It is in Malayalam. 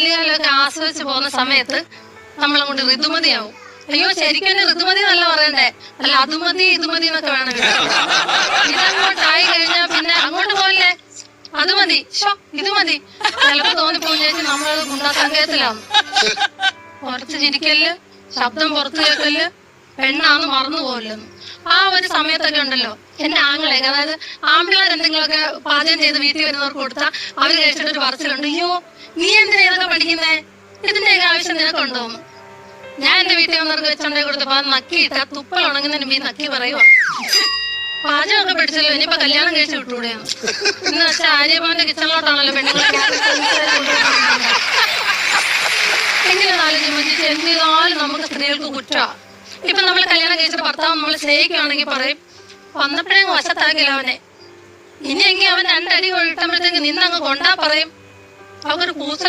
ബാല്യകാലമൊക്കെ ആസ്വദിച്ച് പോകുന്ന സമയത്ത് നമ്മളെ കൊണ്ട് ഋതുമതിയാവും. അയ്യോ ശരിക്കും ഋതുമതി എന്നല്ല പറയണ്ടേ, അല്ല അതുമതി ഇതുമതി എന്നൊക്കെ വേണം. ഇതങ്ങോട്ടായി കഴിഞ്ഞാൽ പിന്നെ അങ്ങോട്ട് പോലേ അത് മതി, ഇത് മതി. ചിലപ്പോ തോന്നിപ്പോയി ചേച്ചി നമ്മൾ ഗുണ്ടാ സംഘത്തിലാണ്. കുറച്ച് ചിരിക്കല്, ശബ്ദം പുറത്തു കേൾക്കല്, പെണ്ണാന്ന് മറന്നു പോകല്ലെന്ന്. ആ ഒരു സമയത്തൊക്കെ ഉണ്ടല്ലോ എന്റെ ആങ്ങളെയൊക്കെ, അതായത് ആമ്പിള്ളേർ എന്തെങ്കിലുമൊക്കെ പാചകം ചെയ്ത് വീട്ടിൽ വരുന്നവർക്ക് കൊടുത്താൽ അവർ കഴിച്ചിട്ടൊരു പറച്ചിലുണ്ട്, അയ്യോ നീ എന്തിനാ ഇതൊക്കെ പഠിക്കുന്നേ, ഇതിന്റെയൊക്കെ ആവശ്യം നിനക്കുണ്ടോന്ന്. ഞാൻ എന്റെ വീട്ടിൽ വന്നവർക്ക് വെച്ചുണ്ടായി കൊടുത്തപ്പോ അത് നക്കിയിട്ട തുപ്പൽ ഉണങ്ങുന്നതിന് മുമ്പ് നക്കി പറയുവാ, പാചകമൊക്കെ പഠിച്ചല്ലോ ഇനിയിപ്പോ കല്യാണം കഴിച്ച് വിട്ടുകൂടെയാണ്. എന്ന് വെച്ചാൽ ആര്യഭവന്റെ കിച്ചണിലോട്ടാണല്ലോ പെണ്ണുങ്ങളെ. എങ്ങനെ ആലോചിക്കുമ്പോൾ എന്ത് ചെയ്താലും നമുക്ക് സ്ത്രീകൾക്ക് കുറ്റമാണ്. ഇപ്പൊ നമ്മൾ കല്യാണം കഴിച്ചിട്ട് ഭർത്താവ് നമ്മൾ സ്നേഹിക്കുകയാണെങ്കിൽ പറയും, വന്നപ്പോഴേ വശത്താക്കില്ല അവനെ, ഇനിയെങ്കിൽ അവൻ 2 അടി ഇട്ടുമ്പോഴത്തേക്ക് നിന്നങ്ങ് കൊണ്ടാ പറയും. അവർക്കൊരു കൂസൽ